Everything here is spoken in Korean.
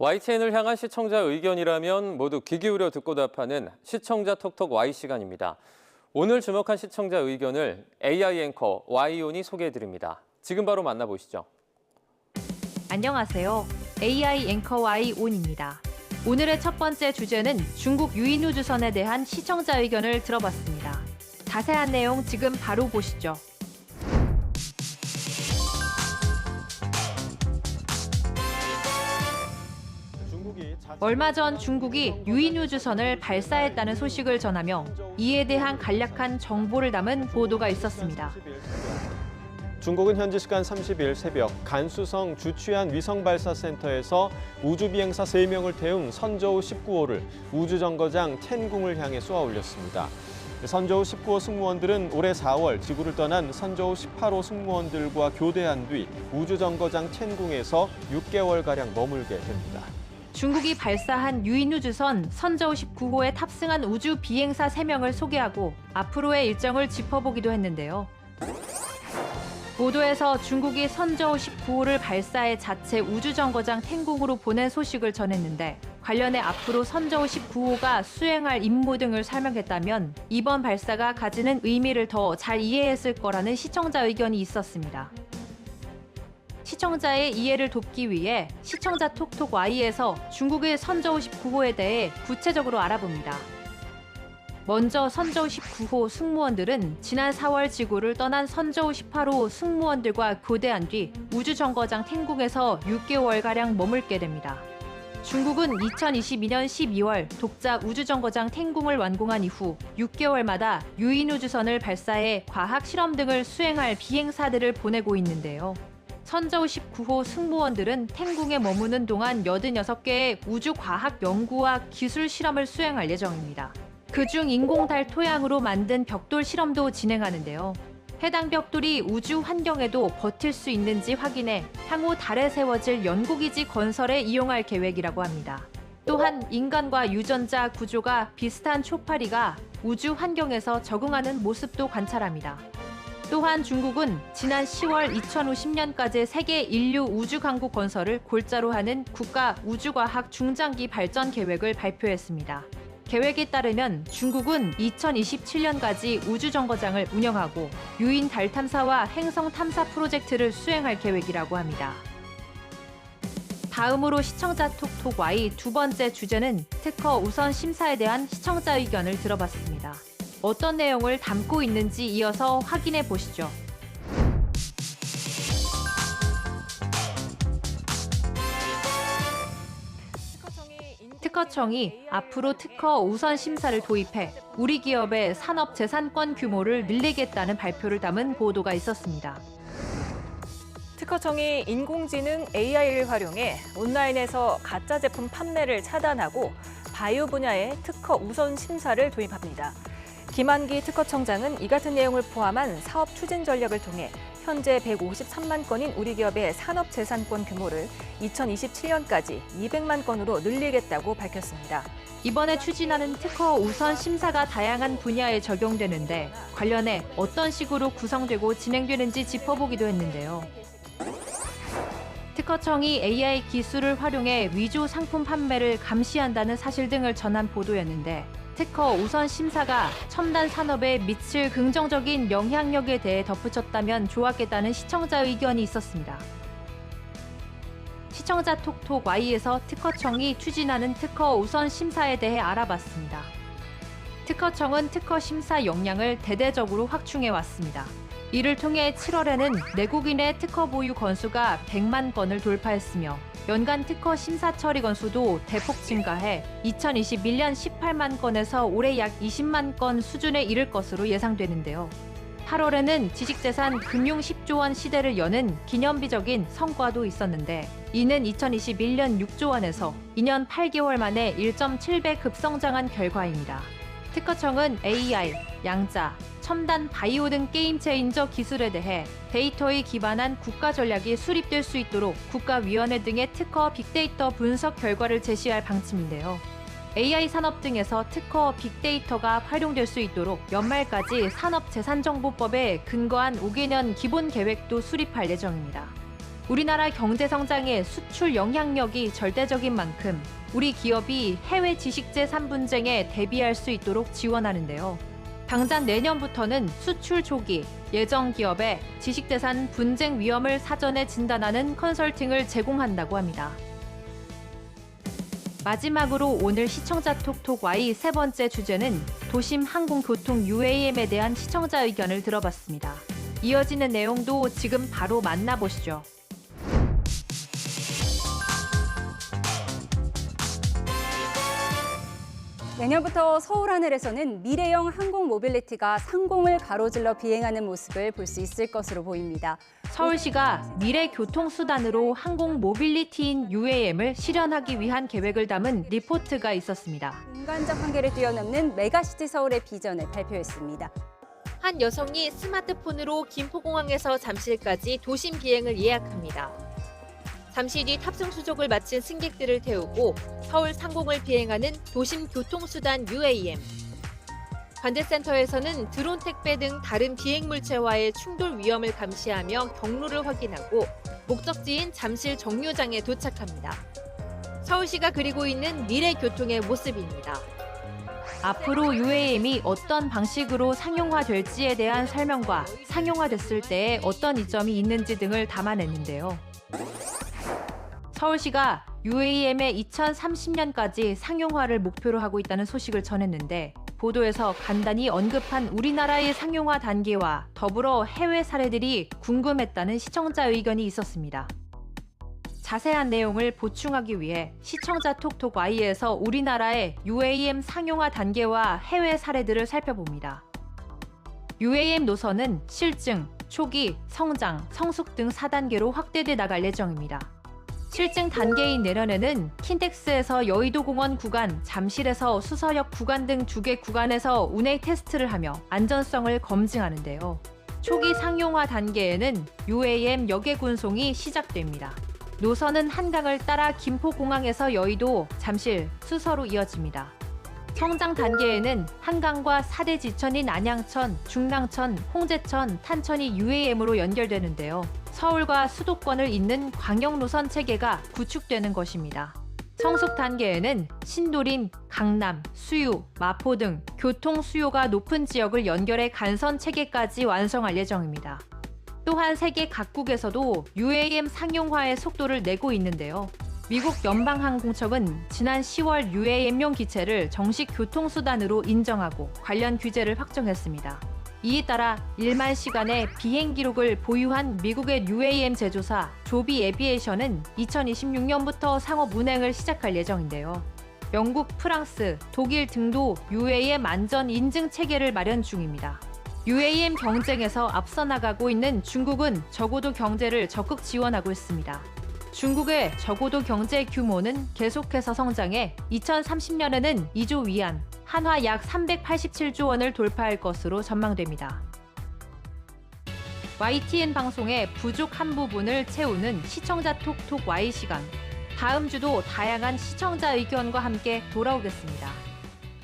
YTN을 향한 시청자 의견이라면 모두 귀 기울여 듣고 답하는 시청자 톡톡 Y 시간입니다. 오늘 주목한 시청자 의견을 AI 앵커 Y온이 소개해드립니다. 지금 바로 만나보시죠. 안녕하세요. AI 앵커 Y온입니다. 오늘의 첫 번째 주제는 중국 유인 우주선에 대한 시청자 의견을 들어봤습니다. 자세한 내용 지금 바로 보시죠. 얼마 전 중국이 유인 우주선을 발사했다는 소식을 전하며 이에 대한 간략한 정보를 담은 보도가 있었습니다. 중국은 현지 시간 30일 새벽 간수성 주취안 위성발사센터에서 우주비행사 3명을 태운 선저우 19호를 우주정거장 텐궁을 향해 쏘아 올렸습니다. 선저우 19호 승무원들은 올해 4월 지구를 떠난 선저우 18호 승무원들과 교대한 뒤 우주정거장 텐궁에서 6개월가량 머물게 됩니다. 중국이 발사한 유인 우주선 선저우 19호에 탑승한 우주 비행사 3명을 소개하고 앞으로의 일정을 짚어보기도 했는데요. 보도에서 중국이 선저우 19호를 발사해 자체 우주정거장 텐궁으로 보낸 소식을 전했는데 관련해 앞으로 선저우 19호가 수행할 임무 등을 설명했다면 이번 발사가 가지는 의미를 더 잘 이해했을 거라는 시청자 의견이 있었습니다. 시청자의 이해를 돕기 위해 시청자 톡톡 Y에서 중국의 선저우 19호에 대해 구체적으로 알아봅니다. 먼저 선저우 19호 승무원들은 지난 4월 지구를 떠난 선저우 18호 승무원들과 교대한 뒤 우주정거장 텐궁에서 6개월가량 머물게 됩니다. 중국은 2022년 12월 독자 우주정거장 텐궁을 완공한 이후 6개월마다 유인 우주선을 발사해 과학 실험 등을 수행할 비행사들을 보내고 있는데요. 선저우 19호 승무원들은 텐궁에 머무는 동안 86개의 우주과학 연구와 기술 실험을 수행할 예정입니다. 그중 인공달 토양으로 만든 벽돌 실험도 진행하는데요. 해당 벽돌이 우주 환경에도 버틸 수 있는지 확인해 향후 달에 세워질 연구기지 건설에 이용할 계획이라고 합니다. 또한 인간과 유전자 구조가 비슷한 초파리가 우주 환경에서 적응하는 모습도 관찰합니다. 또한 중국은 지난 10월 2050년까지 세계 인류 우주 강국 건설을 골자로 하는 국가 우주과학 중장기 발전 계획을 발표했습니다. 계획에 따르면 중국은 2027년까지 우주정거장을 운영하고 유인 달 탐사와 행성 탐사 프로젝트를 수행할 계획이라고 합니다. 다음으로 시청자 톡톡 Y 두 번째 주제는 특허 우선 심사에 대한 시청자 의견을 들어봤습니다. 어떤 내용을 담고 있는지 이어서 확인해 보시죠. 특허청이 앞으로 특허 우선 심사를 도입해 우리 기업의 산업 재산권 규모를 늘리겠다는 발표를 담은 보도가 있었습니다. 특허청이 인공지능 AI를 활용해 온라인에서 가짜 제품 판매를 차단하고 바이오 분야의 특허 우선 심사를 도입합니다. 김한기 특허청장은 이 같은 내용을 포함한 사업 추진 전략을 통해 현재 153만 건인 우리 기업의 산업 재산권 규모를 2027년까지 200만 건으로 늘리겠다고 밝혔습니다. 이번에 추진하는 특허 우선 심사가 다양한 분야에 적용되는데 관련해 어떤 식으로 구성되고 진행되는지 짚어보기도 했는데요. 특허청이 AI 기술을 활용해 위조 상품 판매를 감시한다는 사실 등을 전한 보도였는데 특허 우선 심사가 첨단 산업에 미칠 긍정적인 영향력에 대해 덧붙였다면 좋았겠다는 시청자 의견이 있었습니다. 시청자 톡톡 Y에서 특허청이 추진하는 특허 우선 심사에 대해 알아봤습니다. 특허청은 특허 심사 역량을 대대적으로 확충해 왔습니다. 이를 통해 7월에는 내국인의 특허 보유 건수가 100만 건을 돌파했으며 연간 특허 심사 처리 건수도 대폭 증가해 2021년 18만 건에서 올해 약 20만 건 수준에 이를 것으로 예상되는데요. 8월에는 지식재산 금융 10조 원 시대를 여는 기념비적인 성과도 있었는데 이는 2021년 6조 원에서 2년 8개월 만에 1.7배 급성장한 결과입니다. 특허청은 AI, 양자, 첨단 바이오 등 게임 체인저 기술에 대해 데이터에 기반한 국가 전략이 수립될 수 있도록 국가위원회 등의 특허 빅데이터 분석 결과를 제시할 방침인데요. AI 산업 등에서 특허 빅데이터가 활용될 수 있도록 연말까지 산업재산정보법에 근거한 5개년 기본 계획도 수립할 예정입니다. 우리나라 경제 성장에 수출 영향력이 절대적인 만큼 우리 기업이 해외 지식재 산분쟁에 대비할 수 있도록 지원하는데요. 당장 내년부터는 수출 초기 예정 기업의 지식재산 분쟁 위험을 사전에 진단하는 컨설팅을 제공한다고 합니다. 마지막으로 오늘 시청자 톡톡 Y 세 번째 주제는 도심 항공교통 UAM에 대한 시청자 의견을 들어봤습니다. 이어지는 내용도 지금 바로 만나보시죠. 내년부터 서울 하늘에서는 미래형 항공 모빌리티가 상공을 가로질러 비행하는 모습을 볼 수 있을 것으로 보입니다. 서울시가 미래 교통수단으로 항공 모빌리티인 UAM을 실현하기 위한 계획을 담은 리포트가 있었습니다. 인간적 한계를 뛰어넘는 메가시티 서울의 비전을 발표했습니다. 한 여성이 스마트폰으로 김포공항에서 잠실까지 도심 비행을 예약합니다. 잠시 뒤 탑승 수속을 마친 승객들을 태우고 서울 상공을 비행하는 도심 교통수단 UAM. 관제센터에서는 드론 택배 등 다른 비행 물체와의 충돌 위험을 감시하며 경로를 확인하고 목적지인 잠실 정류장에 도착합니다. 서울시가 그리고 있는 미래 교통의 모습입니다. 앞으로 UAM이 어떤 방식으로 상용화될지에 대한 설명과 상용화됐을 때에 어떤 이점이 있는지 등을 담아냈는데요. 서울시가 UAM의 2030년까지 상용화를 목표로 하고 있다는 소식을 전했는데 보도에서 간단히 언급한 우리나라의 상용화 단계와 더불어 해외 사례들이 궁금했다는 시청자 의견이 있었습니다. 자세한 내용을 보충하기 위해 시청자 톡톡 Y에서 우리나라의 UAM 상용화 단계와 해외 사례들을 살펴봅니다. UAM 노선은 실증, 초기, 성장, 성숙 등 4단계로 확대돼 나갈 예정입니다. 실증 단계인 내년에는 킨텍스에서 여의도공원 구간, 잠실에서 수서역 구간 등 2개 구간에서 운행 테스트를 하며 안전성을 검증하는데요. 초기 상용화 단계에는 UAM 역외 군송이 시작됩니다. 노선은 한강을 따라 김포공항에서 여의도, 잠실, 수서로 이어집니다. 성장 단계에는 한강과 4대 지천인 안양천, 중랑천, 홍제천, 탄천이 UAM으로 연결되는데요. 서울과 수도권을 잇는 광역 노선 체계가 구축되는 것입니다. 성숙 단계에는 신도림, 강남, 수유, 마포 등 교통 수요가 높은 지역을 연결해 간선 체계까지 완성할 예정입니다. 또한 세계 각국에서도 UAM 상용화의 속도를 내고 있는데요. 미국 연방항공청은 지난 10월 UAM용 기체를 정식 교통수단으로 인정하고 관련 규제를 확정했습니다. 이에 따라 1만 시간의 비행 기록을 보유한 미국의 UAM 제조사 조비 에비에이션은 2026년부터 상업 운행을 시작할 예정인데요. 영국, 프랑스, 독일 등도 UAM 안전 인증 체계를 마련 중입니다. UAM 경쟁에서 앞서 나가고 있는 중국은 저고도 경제를 적극 지원하고 있습니다. 중국의 저고도 경제 규모는 계속해서 성장해 2030년에는 2조 위안, 한화 약 387조 원을 돌파할 것으로 전망됩니다. YTN 방송의 부족한 부분을 채우는 시청자 톡톡 Y 시간. 다음 주도 다양한 시청자 의견과 함께 돌아오겠습니다.